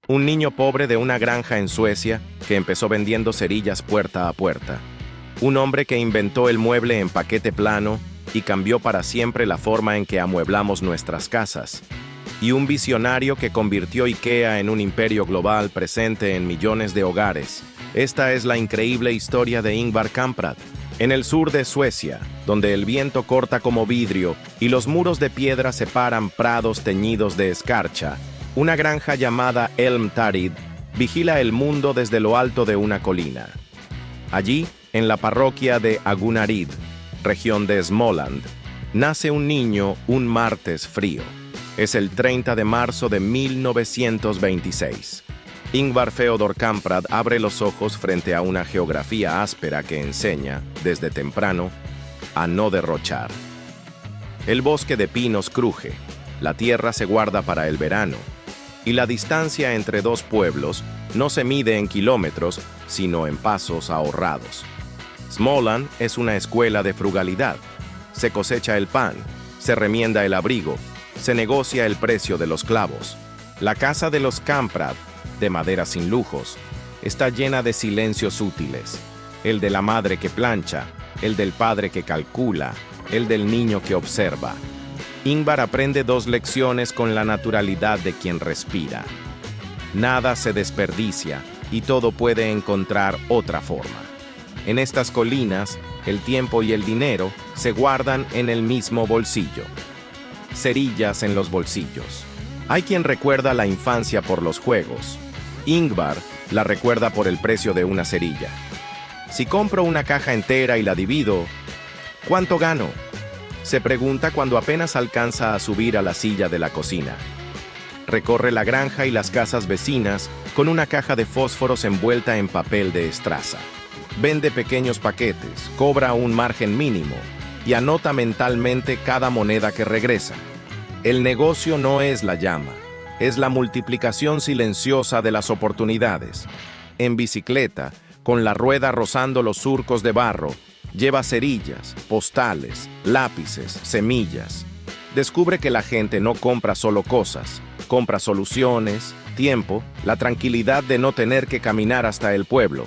Un niño pobre de una granja en Suecia que empezó vendiendo cerillas puerta a puerta. Un hombre que inventó el mueble en paquete plano y cambió para siempre la forma en que amueblamos nuestras casas. Y un visionario que convirtió IKEA en un imperio global presente en millones de hogares. Esta es la increíble historia de Ingvar Kamprad. En el sur de Suecia, donde el viento corta como vidrio y los muros de piedra separan prados teñidos de escarcha, una granja llamada Elmtarid vigila el mundo desde lo alto de una colina. Allí, en la parroquia de Agunarid, región de Småland, nace un niño un martes frío. Es el 30 de marzo de 1926. Ingvar Feodor Kamprad abre los ojos frente a una geografía áspera que enseña, desde temprano, a no derrochar. El bosque de pinos cruje, la tierra se guarda para el verano, y la distancia entre dos pueblos no se mide en kilómetros, sino en pasos ahorrados. Småland es una escuela de frugalidad. Se cosecha el pan, se remienda el abrigo, se negocia el precio de los clavos. La casa de los Kamprad, de madera sin lujos, está llena de silencios útiles. El de la madre que plancha, el del padre que calcula, el del niño que observa. Ingvar aprende dos lecciones con la naturalidad de quien respira. Nada se desperdicia y todo puede encontrar otra forma. En estas colinas, el tiempo y el dinero se guardan en el mismo bolsillo. Cerillas en los bolsillos. Hay quien recuerda la infancia por los juegos. Ingvar la recuerda por el precio de una cerilla. Si compro una caja entera y la divido, ¿cuánto gano?, se pregunta cuando apenas alcanza a subir a la silla de la cocina. Recorre la granja y las casas vecinas con una caja de fósforos envuelta en papel de estraza. Vende pequeños paquetes, cobra un margen mínimo y anota mentalmente cada moneda que regresa. El negocio no es la llama, es la multiplicación silenciosa de las oportunidades. En bicicleta, con la rueda rozando los surcos de barro, lleva cerillas, postales, lápices, semillas. Descubre que la gente no compra solo cosas, compra soluciones, tiempo, la tranquilidad de no tener que caminar hasta el pueblo.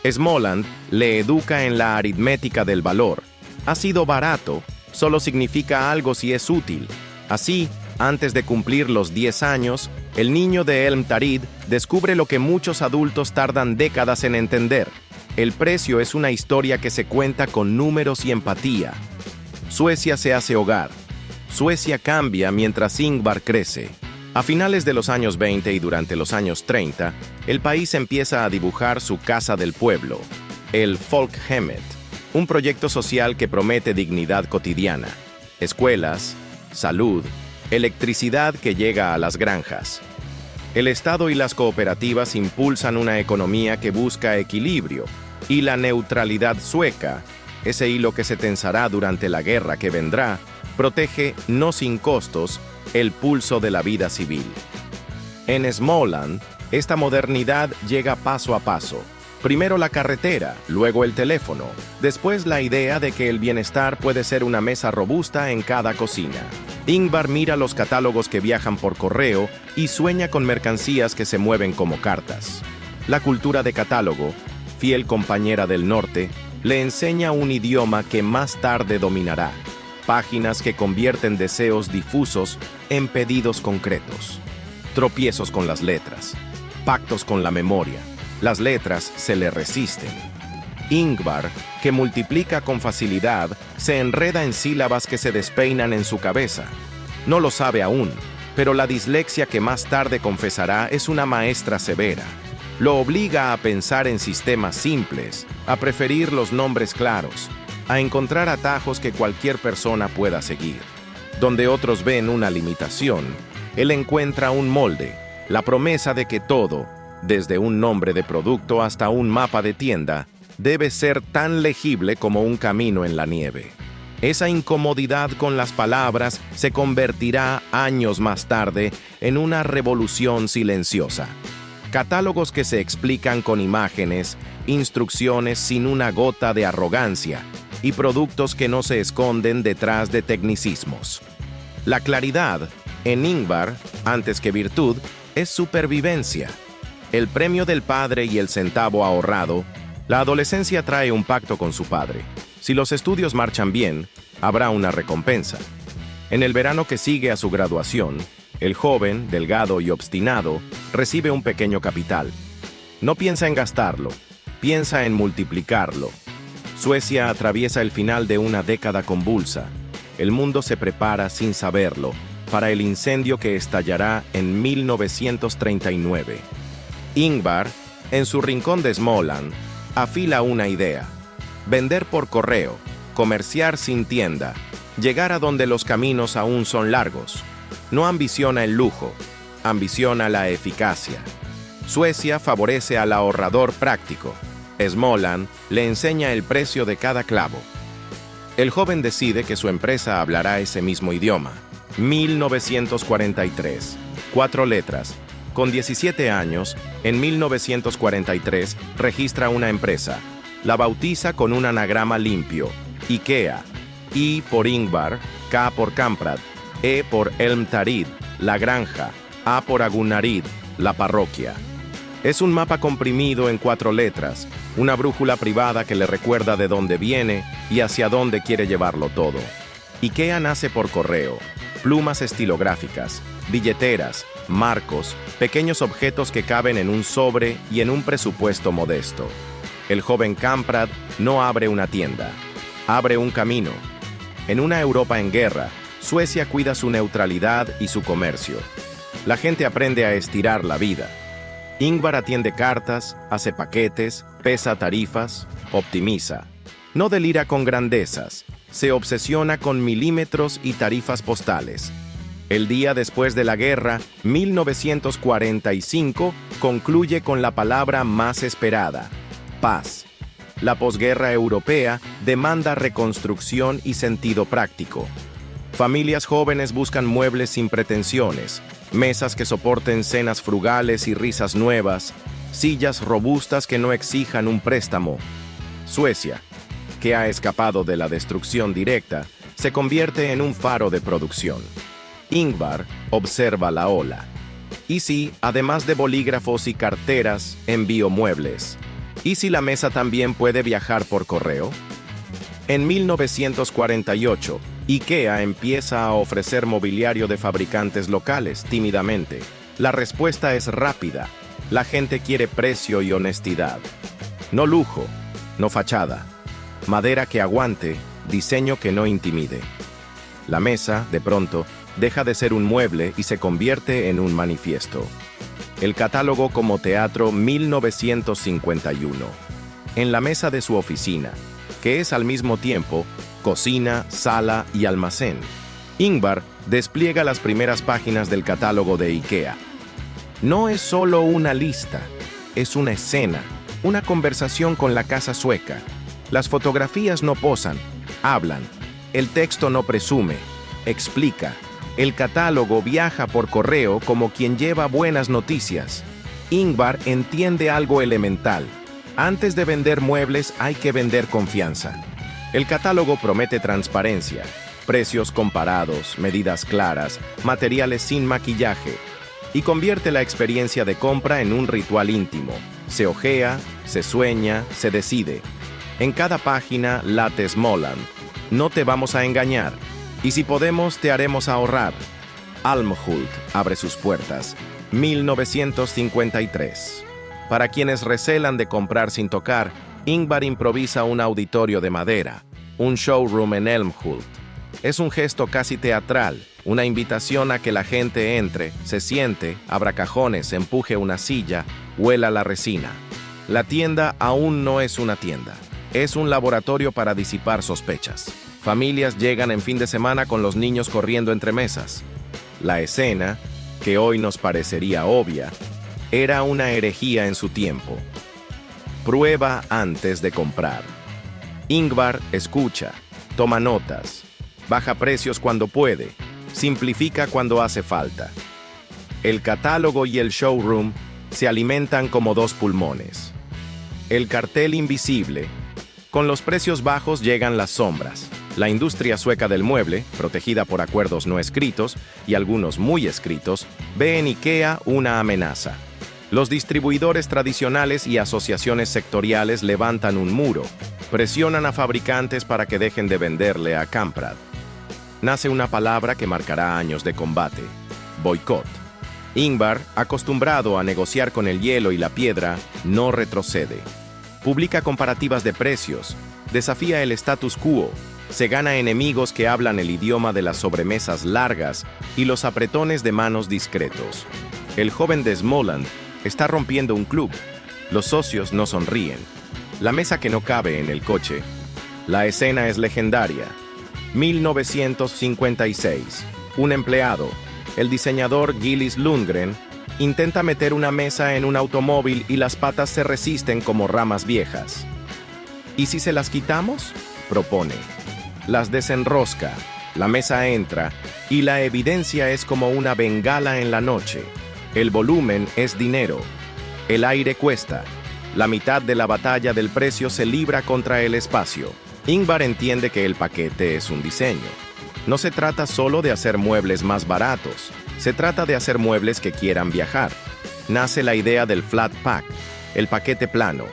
Småland le educa en la aritmética del valor. Ha sido barato, solo significa algo si es útil. Así, antes de cumplir los 10 años, el niño de Elmtarid descubre lo que muchos adultos tardan décadas en entender. El precio es una historia que se cuenta con números y empatía. Suecia se hace hogar. Suecia cambia mientras Ingvar crece. A finales de los años 20 y durante los años 30, el país empieza a dibujar su casa del pueblo, el Folkhemmet, un proyecto social que promete dignidad cotidiana, escuelas, salud, electricidad que llega a las granjas. El Estado y las cooperativas impulsan una economía que busca equilibrio, y la neutralidad sueca, ese hilo que se tensará durante la guerra que vendrá, protege, no sin costos, el pulso de la vida civil. En Småland, esta modernidad llega paso a paso. Primero la carretera, luego el teléfono, después la idea de que el bienestar puede ser una mesa robusta en cada cocina. Ingvar mira los catálogos que viajan por correo y sueña con mercancías que se mueven como cartas. La cultura de catálogo, fiel compañera del norte, le enseña un idioma que más tarde dominará. Páginas que convierten deseos difusos en pedidos concretos. Tropiezos con las letras. Pactos con la memoria. Las letras se le resisten. Ingvar, que multiplica con facilidad, se enreda en sílabas que se despeinan en su cabeza. No lo sabe aún, pero la dislexia que más tarde confesará es una maestra severa. Lo obliga a pensar en sistemas simples, a preferir los nombres claros, a encontrar atajos que cualquier persona pueda seguir. Donde otros ven una limitación, él encuentra un molde, la promesa de que todo, desde un nombre de producto hasta un mapa de tienda, debe ser tan legible como un camino en la nieve. Esa incomodidad con las palabras se convertirá años más tarde en una revolución silenciosa. Catálogos que se explican con imágenes, instrucciones sin una gota de arrogancia y productos que no se esconden detrás de tecnicismos. La claridad, en Ingvar, antes que virtud, es supervivencia. El premio del padre y el centavo ahorrado. La adolescencia trae un pacto con su padre. Si los estudios marchan bien, habrá una recompensa. En el verano que sigue a su graduación, el joven, delgado y obstinado, recibe un pequeño capital. No piensa en gastarlo, piensa en multiplicarlo. Suecia atraviesa el final de una década convulsa. El mundo se prepara, sin saberlo, para el incendio que estallará en 1939. Ingvar, en su rincón de Småland, afila una idea: vender por correo, comerciar sin tienda, llegar a donde los caminos aún son largos. No ambiciona el lujo, ambiciona la eficacia. Suecia favorece al ahorrador práctico. Småland le enseña el precio de cada clavo. El joven decide que su empresa hablará ese mismo idioma. 1943. 4 letras. Con 17 años, en 1943, registra una empresa. La bautiza con un anagrama limpio: IKEA. I por Ingvar, K por Kamprad, E por Elmtarid, la granja, A por Agunarid, la parroquia. Es un mapa comprimido en 4 letras, una brújula privada que le recuerda de dónde viene y hacia dónde quiere llevarlo todo. IKEA nace por correo: plumas estilográficas, billeteras, marcos, pequeños objetos que caben en un sobre y en un presupuesto modesto. El joven Kamprad no abre una tienda, abre un camino. En una Europa en guerra, Suecia cuida su neutralidad y su comercio. La gente aprende a estirar la vida. Ingvar atiende cartas, hace paquetes, pesa tarifas, optimiza. No delira con grandezas, se obsesiona con milímetros y tarifas postales. El día después de la guerra, 1945, concluye con la palabra más esperada: paz. La posguerra europea demanda reconstrucción y sentido práctico. Familias jóvenes buscan muebles sin pretensiones, mesas que soporten cenas frugales y risas nuevas, sillas robustas que no exijan un préstamo. Suecia, que ha escapado de la destrucción directa, se convierte en un faro de producción. Ingvar observa la ola. ¿Y si, además de bolígrafos y carteras, envío muebles? ¿Y si la mesa también puede viajar por correo? En 1948, IKEA empieza a ofrecer mobiliario de fabricantes locales, tímidamente. La respuesta es rápida. La gente quiere precio y honestidad. No lujo, no fachada. Madera que aguante, diseño que no intimide. La mesa, de pronto, deja de ser un mueble y se convierte en un manifiesto. El catálogo como teatro 1951. En la mesa de su oficina, que es al mismo tiempo cocina, sala y almacén, Ingvar despliega las primeras páginas del catálogo de IKEA. No es solo una lista, es una escena, una conversación con la casa sueca. Las fotografías no posan, hablan. El texto no presume, explica. El catálogo viaja por correo como quien lleva buenas noticias. Ingvar entiende algo elemental. Antes de vender muebles hay que vender confianza. El catálogo promete transparencia, precios comparados, medidas claras, materiales sin maquillaje, y convierte la experiencia de compra en un ritual íntimo. Se hojea, se sueña, se decide. En cada página late Småland: no te vamos a engañar, y si podemos te haremos ahorrar. Almhult abre sus puertas, 1953. Para quienes recelan de comprar sin tocar, Ingvar improvisa un auditorio de madera, un showroom en Älmhult. Es un gesto casi teatral, una invitación a que la gente entre, se siente, abra cajones, empuje una silla, huela la resina. La tienda aún no es una tienda, es un laboratorio para disipar sospechas. Familias llegan en fin de semana con los niños corriendo entre mesas. La escena, que hoy nos parecería obvia, era una herejía en su tiempo. Prueba antes de comprar. Ingvar escucha, toma notas, baja precios cuando puede, simplifica cuando hace falta. El catálogo y el showroom se alimentan como dos pulmones. El cartel invisible. Con los precios bajos llegan las sombras, La industria sueca del mueble, protegida por acuerdos no escritos y algunos muy escritos, ve en IKEA una amenaza. Los distribuidores tradicionales y asociaciones sectoriales levantan un muro, presionan a fabricantes para que dejen de venderle a Kamprad. Nace una palabra que marcará años de combate: boicot. Ingvar, acostumbrado a negociar con el hielo y la piedra, no retrocede. Publica comparativas de precios, desafía el status quo, se gana enemigos que hablan el idioma de las sobremesas largas y los apretones de manos discretos. El joven de Småland está rompiendo un club. Los socios no sonríen. La mesa que no cabe en el coche. La escena es legendaria. 1956. Un empleado, el diseñador Gillis Lundgren, intenta meter una mesa en un automóvil y las patas se resisten como ramas viejas. ¿Y si se las quitamos?, propone. Las desenrosca, la mesa entra y la evidencia es como una bengala en la noche. El volumen es dinero. El aire cuesta. La mitad de la batalla del precio se libra contra el espacio. Ingvar entiende que el paquete es un diseño. No se trata solo de hacer muebles más baratos. Se trata de hacer muebles que quieran viajar. Nace la idea del flat pack, el paquete plano.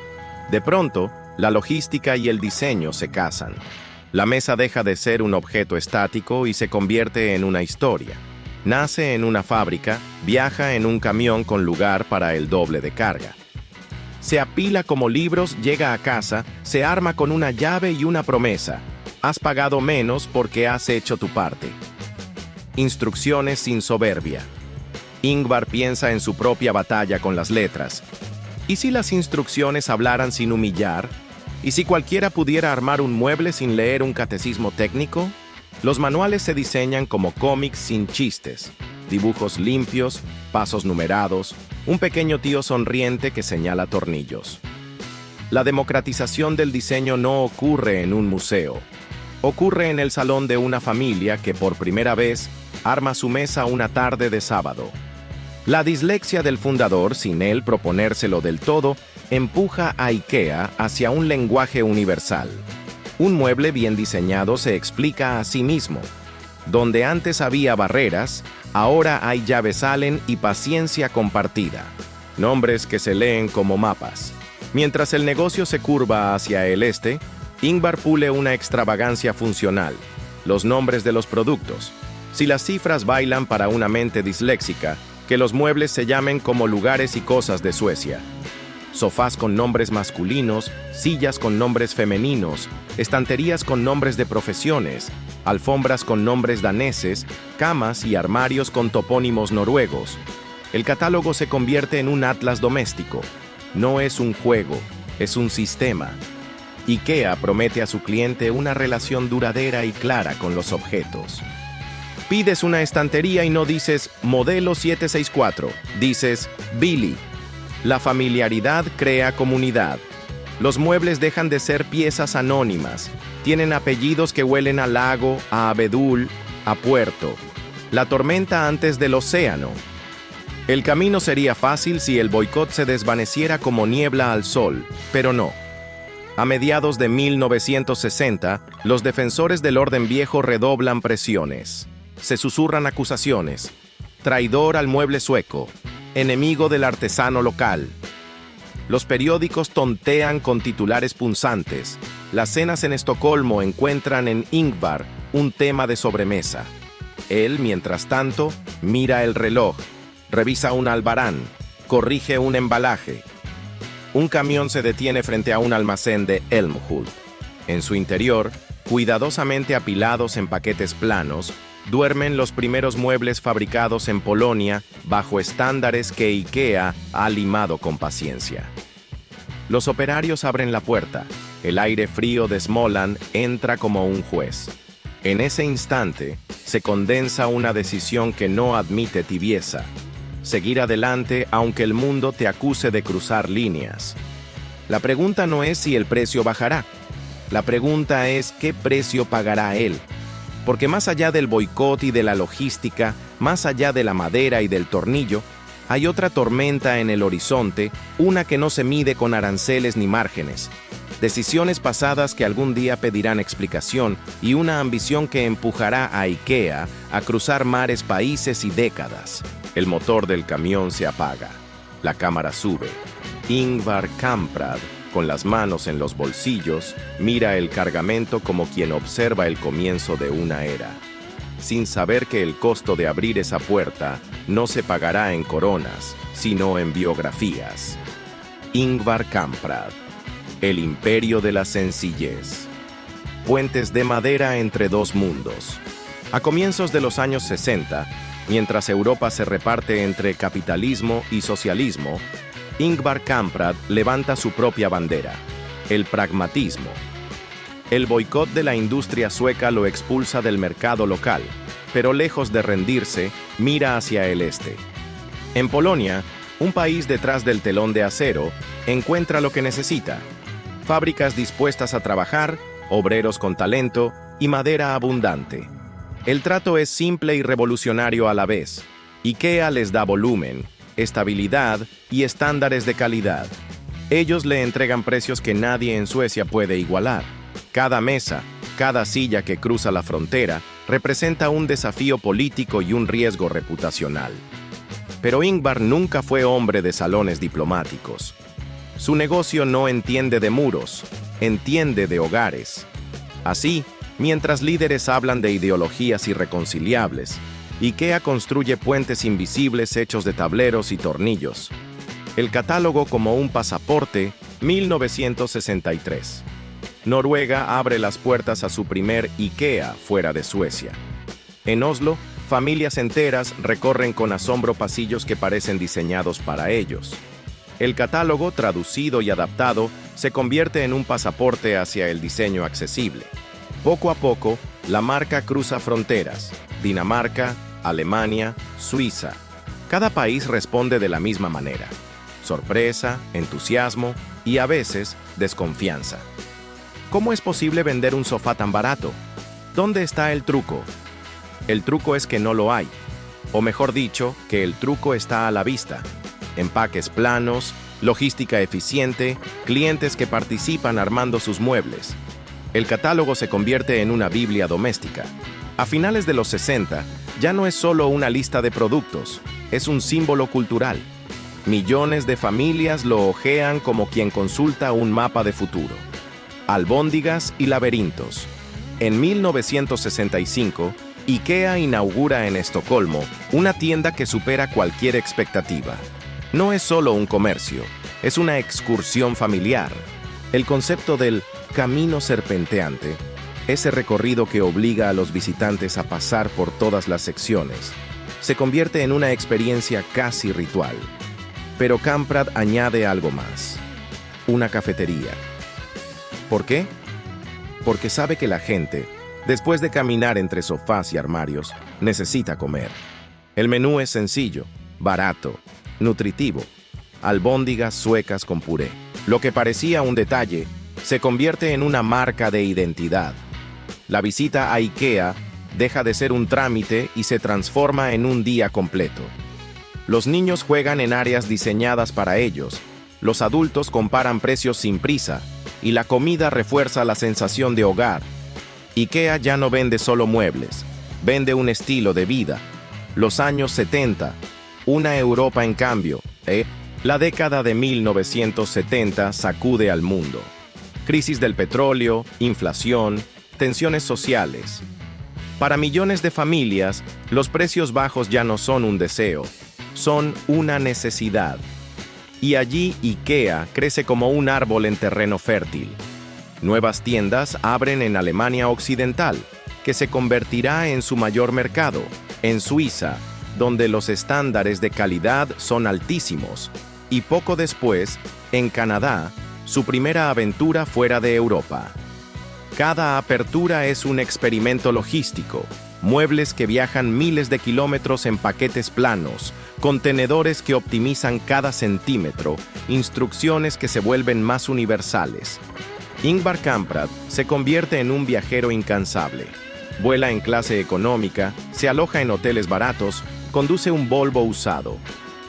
De pronto, la logística y el diseño se casan. La mesa deja de ser un objeto estático y se convierte en una historia. Nace en una fábrica, viaja en un camión con lugar para el doble de carga. Se apila como libros, llega a casa, se arma con una llave y una promesa. Has pagado menos porque has hecho tu parte. Instrucciones sin soberbia. Ingvar piensa en su propia batalla con las letras. ¿Y si las instrucciones hablaran sin humillar? ¿Y si cualquiera pudiera armar un mueble sin leer un catecismo técnico? Los manuales se diseñan como cómics sin chistes, dibujos limpios, pasos numerados, un pequeño tío sonriente que señala tornillos. La democratización del diseño no ocurre en un museo. Ocurre en el salón de una familia que por primera vez arma su mesa una tarde de sábado. La dislexia del fundador, sin él proponérselo del todo, empuja a IKEA hacia un lenguaje universal. Un mueble bien diseñado se explica a sí mismo. Donde antes había barreras, ahora hay llaves Allen y paciencia compartida. Nombres que se leen como mapas. Mientras el negocio se curva hacia el este, Ingvar pule una extravagancia funcional. Los nombres de los productos. Si las cifras bailan para una mente disléxica, que los muebles se llamen como lugares y cosas de Suecia. Sofás con nombres masculinos, sillas con nombres femeninos, estanterías con nombres de profesiones, alfombras con nombres daneses, camas y armarios con topónimos noruegos. El catálogo se convierte en un atlas doméstico. No es un juego, es un sistema. IKEA promete a su cliente una relación duradera y clara con los objetos. Pides una estantería y no dices modelo 764, dices Billy. La familiaridad crea comunidad. Los muebles dejan de ser piezas anónimas. Tienen apellidos que huelen a lago, a abedul, a puerto. La tormenta antes del océano. El camino sería fácil si el boicot se desvaneciera como niebla al sol, pero no. A mediados de 1960, los defensores del orden viejo redoblan presiones. Se susurran acusaciones. Traidor al mueble sueco. Enemigo del artesano local. Los periódicos tontean con titulares punzantes. Las cenas en Estocolmo encuentran en Ingvar un tema de sobremesa. Él, mientras tanto, mira el reloj, revisa un albarán, corrige un embalaje. Un camión se detiene frente a un almacén de Älmhult. En su interior, cuidadosamente apilados en paquetes planos, duermen los primeros muebles fabricados en Polonia bajo estándares que IKEA ha limado con paciencia. Los operarios abren la puerta. El aire frío de Småland entra como un juez. En ese instante, se condensa una decisión que no admite tibieza. Seguir adelante aunque el mundo te acuse de cruzar líneas. La pregunta no es si el precio bajará. La pregunta es qué precio pagará él. Porque más allá del boicot y de la logística, más allá de la madera y del tornillo, hay otra tormenta en el horizonte, una que no se mide con aranceles ni márgenes. decisiones pasadas que algún día pedirán explicación y una ambición que empujará a IKEA a cruzar mares, países y décadas. El motor del camión se apaga. La cámara sube. Ingvar Kamprad, con las manos en los bolsillos, mira el cargamento como quien observa el comienzo de una era, sin saber que el costo de abrir esa puerta no se pagará en coronas, sino en biografías. Ingvar Kamprad, el imperio de la sencillez. Puentes de madera entre dos mundos. A comienzos de los años 60, mientras Europa se reparte entre capitalismo y socialismo, Ingvar Kamprad levanta su propia bandera, el pragmatismo. El boicot de la industria sueca lo expulsa del mercado local, pero lejos de rendirse, mira hacia el este. En Polonia, un país detrás del telón de acero, encuentra lo que necesita: fábricas dispuestas a trabajar, obreros con talento y madera abundante. El trato es simple y revolucionario a la vez. IKEA les da volumen, estabilidad y estándares de calidad. Ellos le entregan precios que nadie en Suecia puede igualar. Cada mesa, cada silla que cruza la frontera representa un desafío político y un riesgo reputacional. Pero Ingvar nunca fue hombre de salones diplomáticos. Su negocio no entiende de muros, entiende de hogares. Así, mientras líderes hablan de ideologías irreconciliables, IKEA construye puentes invisibles hechos de tableros y tornillos. El catálogo como un pasaporte, 1963. Noruega abre las puertas a su primer IKEA fuera de Suecia. En Oslo, familias enteras recorren con asombro pasillos que parecen diseñados para ellos. El catálogo, traducido y adaptado, se convierte en un pasaporte hacia el diseño accesible. Poco a poco, la marca cruza fronteras: Dinamarca, Alemania, Suiza. Cada país responde de la misma manera: sorpresa, entusiasmo y a veces desconfianza. ¿Cómo es posible vender un sofá tan barato? ¿Dónde está el truco? El truco es que no lo hay. O mejor dicho, que el truco está a la vista. Empaques planos, logística eficiente, clientes que participan armando sus muebles. El catálogo se convierte en una Biblia doméstica. A finales de los 60, ya no es solo una lista de productos, es un símbolo cultural. Millones de familias lo hojean como quien consulta un mapa de futuro. Albóndigas y laberintos. En 1965, IKEA inaugura en Estocolmo una tienda que supera cualquier expectativa. No es solo un comercio, es una excursión familiar. El concepto del camino serpenteante, ese recorrido que obliga a los visitantes a pasar por todas las secciones, se convierte en una experiencia casi ritual. Pero Kamprad añade algo más: una cafetería. ¿Por qué? Porque sabe que la gente, después de caminar entre sofás y armarios, necesita comer. El menú es sencillo, barato, nutritivo: albóndigas suecas con puré. Lo que parecía un detalle se convierte en una marca de identidad. La visita a IKEA deja de ser un trámite y se transforma en un día completo. Los niños juegan en áreas diseñadas para ellos, los adultos comparan precios sin prisa, y la comida refuerza la sensación de hogar. IKEA ya no vende solo muebles, vende un estilo de vida. Los años 70, una Europa en cambio. La década de 1970 sacude al mundo. Crisis del petróleo, inflación, tensiones sociales. Para millones de familias, los precios bajos ya no son un deseo, son una necesidad. Y allí IKEA crece como un árbol en terreno fértil. Nuevas tiendas abren en Alemania Occidental, que se convertirá en su mayor mercado, en Suiza, donde los estándares de calidad son altísimos, y poco después, en Canadá, su primera aventura fuera de Europa. Cada apertura es un experimento logístico: muebles que viajan miles de kilómetros en paquetes planos, contenedores que optimizan cada centímetro, instrucciones que se vuelven más universales. Ingvar Kamprad se convierte en un viajero incansable. Vuela en clase económica, se aloja en hoteles baratos, conduce un Volvo usado.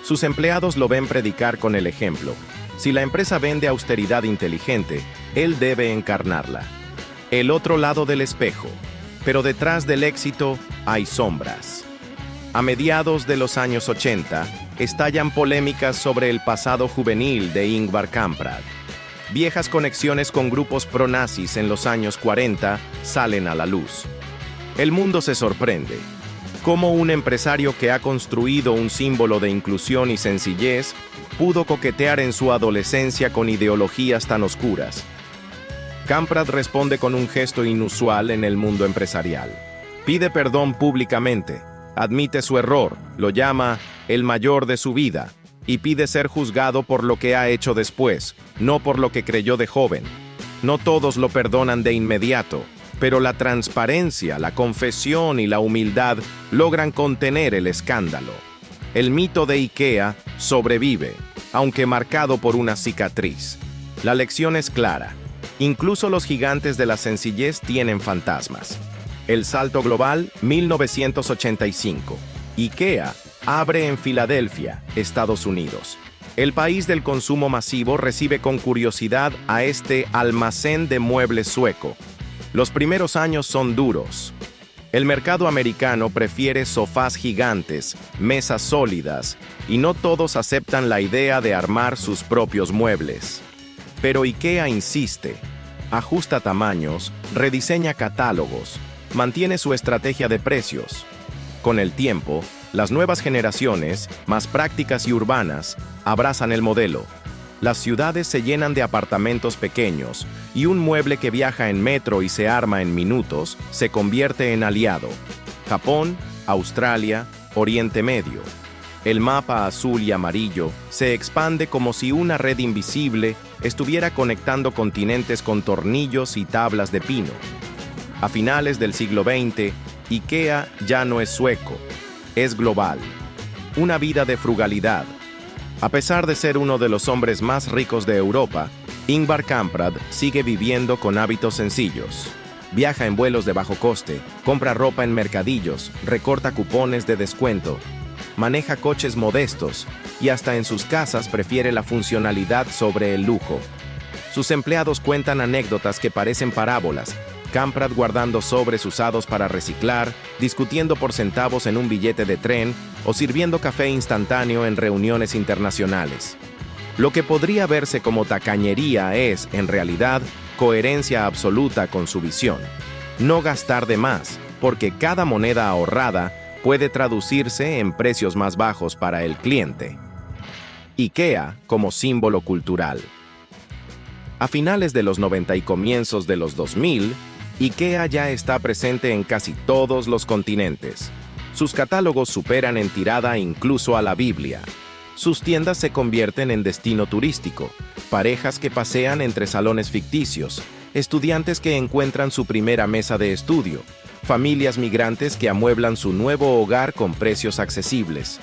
Sus empleados lo ven predicar con el ejemplo. Si la empresa vende austeridad inteligente, él debe encarnarla. El otro lado del espejo, pero detrás del éxito hay sombras. A mediados de los años 80, estallan polémicas sobre el pasado juvenil de Ingvar Kamprad. Viejas conexiones con grupos pronazis en los años 40 salen a la luz. El mundo se sorprende. Cómo un empresario que ha construido un símbolo de inclusión y sencillez pudo coquetear en su adolescencia con ideologías tan oscuras. Kamprad responde con un gesto inusual en el mundo empresarial. Pide perdón públicamente, admite su error, lo llama el mayor de su vida, y pide ser juzgado por lo que ha hecho después, no por lo que creyó de joven. No todos lo perdonan de inmediato, pero la transparencia, la confesión y la humildad logran contener el escándalo. El mito de IKEA sobrevive, aunque marcado por una cicatriz. La lección es clara. Incluso los gigantes de la sencillez tienen fantasmas. El salto global, 1985. IKEA abre en Filadelfia, Estados Unidos. El país del consumo masivo recibe con curiosidad a este almacén de muebles sueco. Los primeros años son duros. El mercado americano prefiere sofás gigantes, mesas sólidas, y no todos aceptan la idea de armar sus propios muebles. Pero IKEA insiste, ajusta tamaños, rediseña catálogos, mantiene su estrategia de precios. Con el tiempo, las nuevas generaciones, más prácticas y urbanas, abrazan el modelo. Las ciudades se llenan de apartamentos pequeños, y un mueble que viaja en metro y se arma en minutos se convierte en aliado. Japón, Australia, Oriente Medio. El mapa azul y amarillo se expande como si una red invisible estuviera conectando continentes con tornillos y tablas de pino. A finales del siglo XX, IKEA ya no es sueco, es global. Una vida de frugalidad. A pesar de ser uno de los hombres más ricos de Europa, Ingvar Kamprad sigue viviendo con hábitos sencillos. Viaja en vuelos de bajo coste, compra ropa en mercadillos, recorta cupones de descuento, maneja coches modestos y hasta en sus casas prefiere la funcionalidad sobre el lujo. Sus empleados cuentan anécdotas que parecen parábolas. Kamprad guardando sobres usados para reciclar, discutiendo por centavos en un billete de tren o sirviendo café instantáneo en reuniones internacionales. Lo que podría verse como tacañería es, en realidad, coherencia absoluta con su visión. No gastar de más, porque cada moneda ahorrada puede traducirse en precios más bajos para el cliente. IKEA como símbolo cultural. A finales de los 90 y comienzos de los 2000, IKEA ya está presente en casi todos los continentes. Sus catálogos superan en tirada incluso a la Biblia. Sus tiendas se convierten en destino turístico, parejas que pasean entre salones ficticios, estudiantes que encuentran su primera mesa de estudio, familias migrantes que amueblan su nuevo hogar con precios accesibles.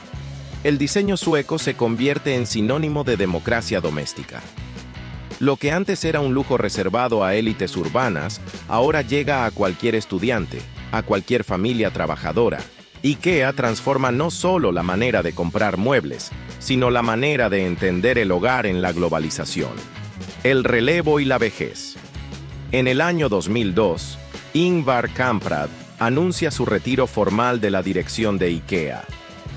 El diseño sueco se convierte en sinónimo de democracia doméstica. Lo que antes era un lujo reservado a élites urbanas, ahora llega a cualquier estudiante, a cualquier familia trabajadora. IKEA transforma no solo la manera de comprar muebles, sino la manera de entender el hogar en la globalización. El relevo y la vejez. En el año 2002, Ingvar Kamprad anuncia su retiro formal de la dirección de IKEA.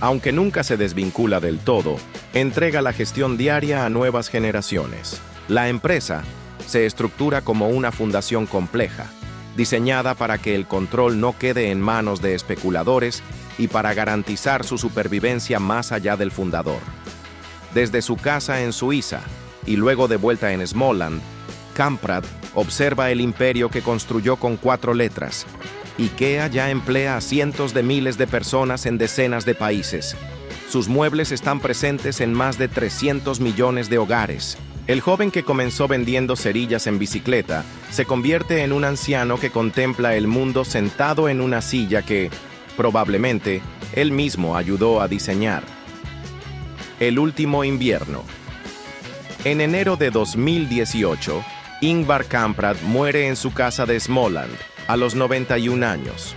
Aunque nunca se desvincula del todo, entrega la gestión diaria a nuevas generaciones. La empresa se estructura como una fundación compleja, diseñada para que el control no quede en manos de especuladores y para garantizar su supervivencia más allá del fundador. Desde su casa en Suiza y luego de vuelta en Småland, Kamprad observa el imperio que construyó con 4 letras. IKEA ya emplea a cientos de miles de personas en decenas de países. Sus muebles están presentes en más de 300 millones de hogares. El joven que comenzó vendiendo cerillas en bicicleta se convierte en un anciano que contempla el mundo sentado en una silla que, probablemente, él mismo ayudó a diseñar. El último invierno. En enero de 2018, Ingvar Kamprad muere en su casa de Småland, a los 91 años.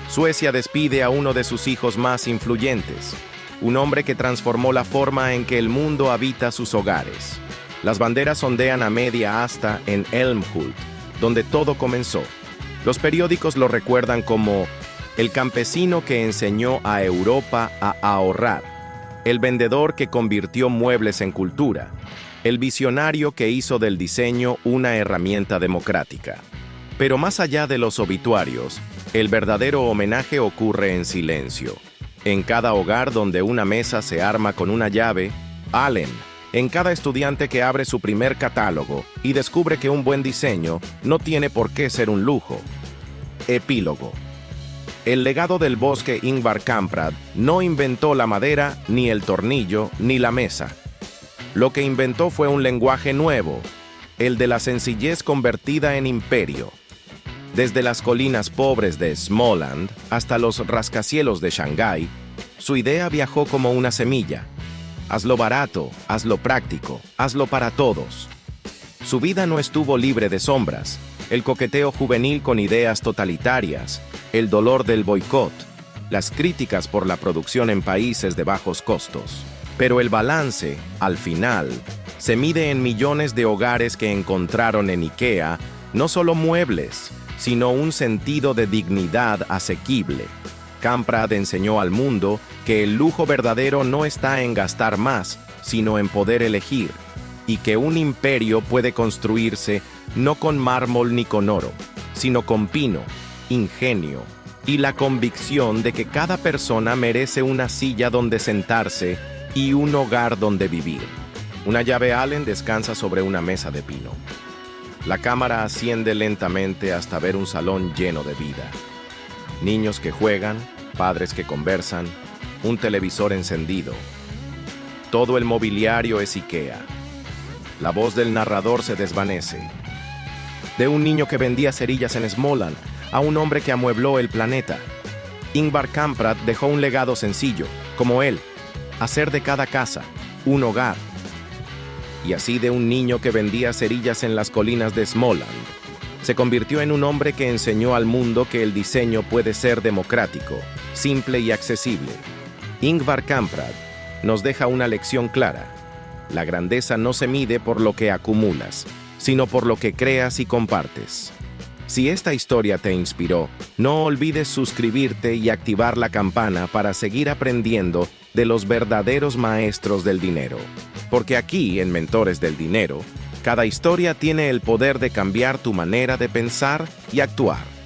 Suecia despide a uno de sus hijos más influyentes, un hombre que transformó la forma en que el mundo habita sus hogares. Las banderas ondean a media asta en Elmhult, donde todo comenzó. Los periódicos lo recuerdan como el campesino que enseñó a Europa a ahorrar, el vendedor que convirtió muebles en cultura, el visionario que hizo del diseño una herramienta democrática. Pero más allá de los obituarios, el verdadero homenaje ocurre en silencio. En cada hogar donde una mesa se arma con una llave, Allen. En cada estudiante que abre su primer catálogo y descubre que un buen diseño no tiene por qué ser un lujo. Epílogo. El legado del bosque Ingvar Kamprad no inventó la madera, ni el tornillo, ni la mesa. Lo que inventó fue un lenguaje nuevo, el de la sencillez convertida en imperio. Desde las colinas pobres de Småland hasta los rascacielos de Shanghái, su idea viajó como una semilla. Hazlo barato, hazlo práctico, hazlo para todos. Su vida no estuvo libre de sombras, el coqueteo juvenil con ideas totalitarias, el dolor del boicot, las críticas por la producción en países de bajos costos. Pero el balance, al final, se mide en millones de hogares que encontraron en IKEA no solo muebles, sino un sentido de dignidad asequible. Kamprad enseñó al mundo que el lujo verdadero no está en gastar más, sino en poder elegir, y que un imperio puede construirse no con mármol ni con oro, sino con pino, ingenio y la convicción de que cada persona merece una silla donde sentarse y un hogar donde vivir. Una llave Allen descansa sobre una mesa de pino. La cámara asciende lentamente hasta ver un salón lleno de vida. Niños que juegan, padres que conversan, un televisor encendido. Todo el mobiliario es IKEA. La voz del narrador se desvanece. De un niño que vendía cerillas en Småland a un hombre que amuebló el planeta. Ingvar Kamprad dejó un legado sencillo, como él, hacer de cada casa un hogar. Y así de un niño que vendía cerillas en las colinas de Småland, se convirtió en un hombre que enseñó al mundo que el diseño puede ser democrático, simple y accesible. Ingvar Kamprad nos deja una lección clara. La grandeza no se mide por lo que acumulas, sino por lo que creas y compartes. Si esta historia te inspiró, no olvides suscribirte y activar la campana para seguir aprendiendo de los verdaderos maestros del dinero. Porque aquí, en Mentores del Dinero, cada historia tiene el poder de cambiar tu manera de pensar y actuar.